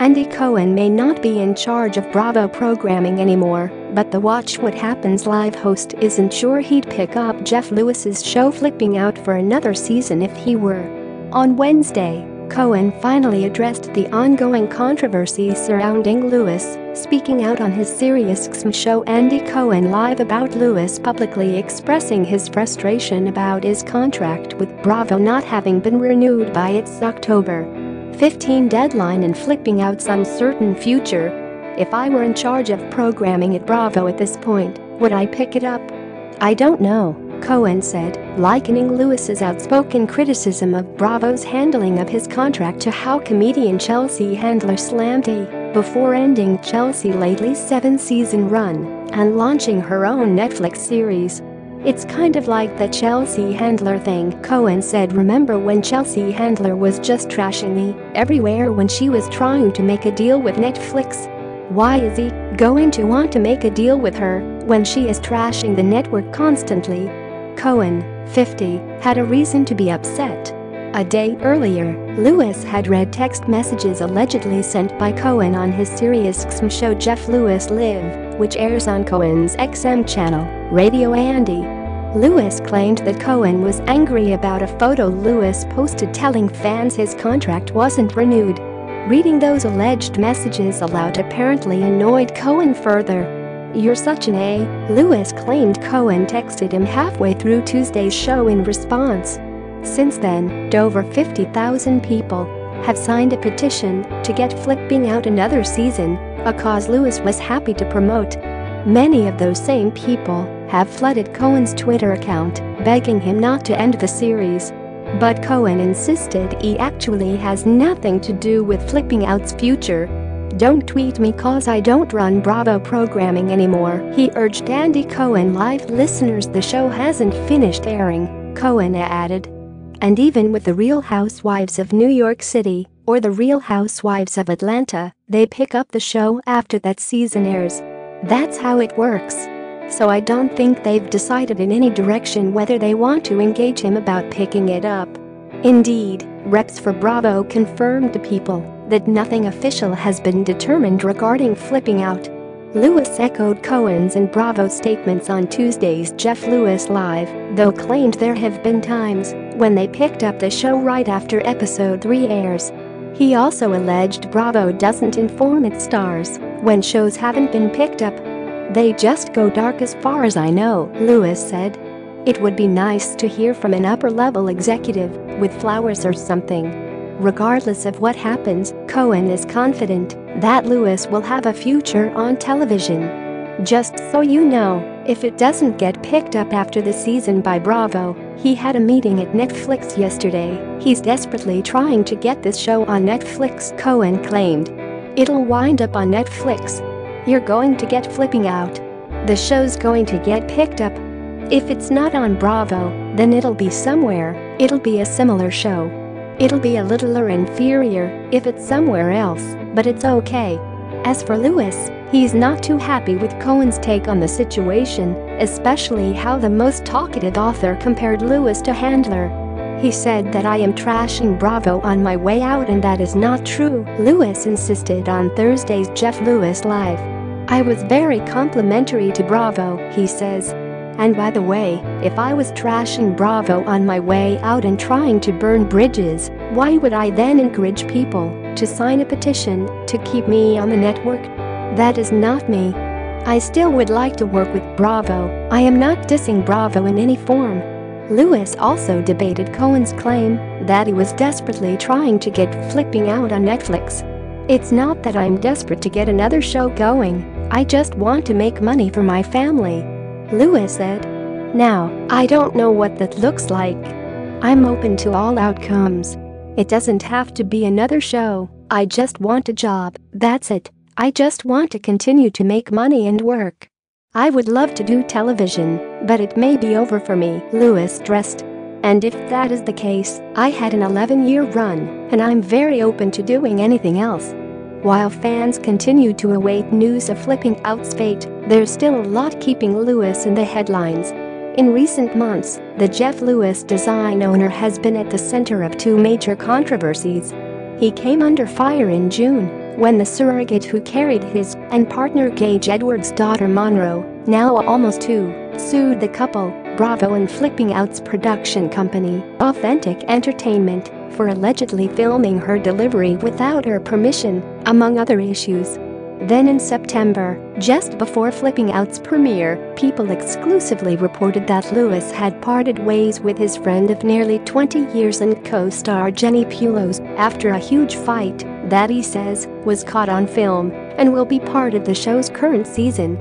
Andy Cohen may not be in charge of Bravo programming anymore, but the Watch What Happens Live host isn't sure he'd pick up Jeff Lewis's show Flipping Out for another season if he were. On Wednesday, Cohen finally addressed the ongoing controversy surrounding Lewis, speaking out on his SiriusXM show Andy Cohen Live about Lewis publicly expressing his frustration about his contract with Bravo not having been renewed by its October 15 deadline and Flipping Out's uncertain future. "If I were in charge of programming at Bravo at this point, would I pick it up? I don't know," Cohen said, likening Lewis's outspoken criticism of Bravo's handling of his contract to how comedian Chelsea Handler slammed he before ending Chelsea Lately's 7-season run and launching her own Netflix series. "It's kind of like the Chelsea Handler thing," Cohen said. "Remember when Chelsea Handler was just trashing me everywhere when she was trying to make a deal with Netflix? Why is he going to want to make a deal with her when she is trashing the network constantly?" Cohen, 50, had a reason to be upset. A day earlier, Lewis had read text messages allegedly sent by Cohen on his SiriusXM show Jeff Lewis Live, which airs on Cohen's XM channel, Radio Andy. Lewis claimed that Cohen was angry about a photo Lewis posted telling fans his contract wasn't renewed. Reading those alleged messages aloud apparently annoyed Cohen further. "You're such an A," Lewis claimed Cohen texted him halfway through Tuesday's show in response. Since then, over 50,000 people have signed a petition to get Flipping Out another season, a cause Lewis was happy to promote. Many of those same people have flooded Cohen's Twitter account, begging him not to end the series. But Cohen insisted he actually has nothing to do with Flipping Out's future. "Don't tweet me cause I don't run Bravo programming anymore," he urged Andy Cohen Live listeners. "The show hasn't finished airing," Cohen added. "And even with the Real Housewives of New York City or the Real Housewives of Atlanta, they pick up the show after that season airs. That's how it works. So I don't think they've decided in any direction whether they want to engage him about picking it up." Indeed, reps for Bravo confirmed to People that nothing official has been determined regarding Flipping Out. Lewis echoed Cohen's and Bravo's statements on Tuesday's Jeff Lewis Live, though claimed there have been times when they picked up the show right after episode 3 airs. He also alleged Bravo doesn't inform its stars when shows haven't been picked up. "They just go dark as far as I know," Lewis said. "It would be nice to hear from an upper-level executive with flowers or something." Regardless of what happens, Cohen is confident that Lewis will have a future on television. "Just so you know, if it doesn't get picked up after the season by Bravo, he had a meeting at Netflix yesterday. He's desperately trying to get this show on Netflix," Cohen claimed. "It'll wind up on Netflix. You're going to get Flipping Out. The show's going to get picked up. If it's not on Bravo, then it'll be somewhere. It'll be a similar show. It'll be a littler inferior if it's somewhere else, but it's okay." As for Lewis, he's not too happy with Cohen's take on the situation, especially how the most talkative author compared Lewis to Handler. He said that "I am trashing Bravo on my way out and that is not true," Lewis insisted on Thursday's Jeff Lewis Live. "I was very complimentary to Bravo," he says. "And by the way, if I was trashing Bravo on my way out and trying to burn bridges, why would I then encourage people to sign a petition to keep me on the network? That is not me. I still would like to work with Bravo. I am not dissing Bravo in any form." Lewis also debated Cohen's claim that he was desperately trying to get Flipping Out on Netflix. "It's not that I'm desperate to get another show going. I just want to make money for my family," Lewis said. "Now, I don't know what that looks like. I'm open to all outcomes. It doesn't have to be another show. I just want a job, that's it. I just want to continue to make money and work. I would love to do television, but it may be over for me," Lewis stressed. "And if that is the case, I had an 11-year run, and I'm very open to doing anything else." While fans continue to await news of Flipping Out's fate, there's still a lot keeping Lewis in the headlines. In recent months, the Jeff Lewis design owner has been at the center of two major controversies. He came under fire in June when the surrogate who carried his and partner Gage Edwards' daughter Monroe, now almost 2, sued the couple, Bravo and Flipping Out's production company, Authentic Entertainment, for allegedly filming her delivery without her permission, among other issues. Then in September, just before Flipping Out's premiere, People exclusively reported that Lewis had parted ways with his friend of nearly 20 years and co-star Jenny Pulos after a huge fight that he says was caught on film and will be part of the show's current season.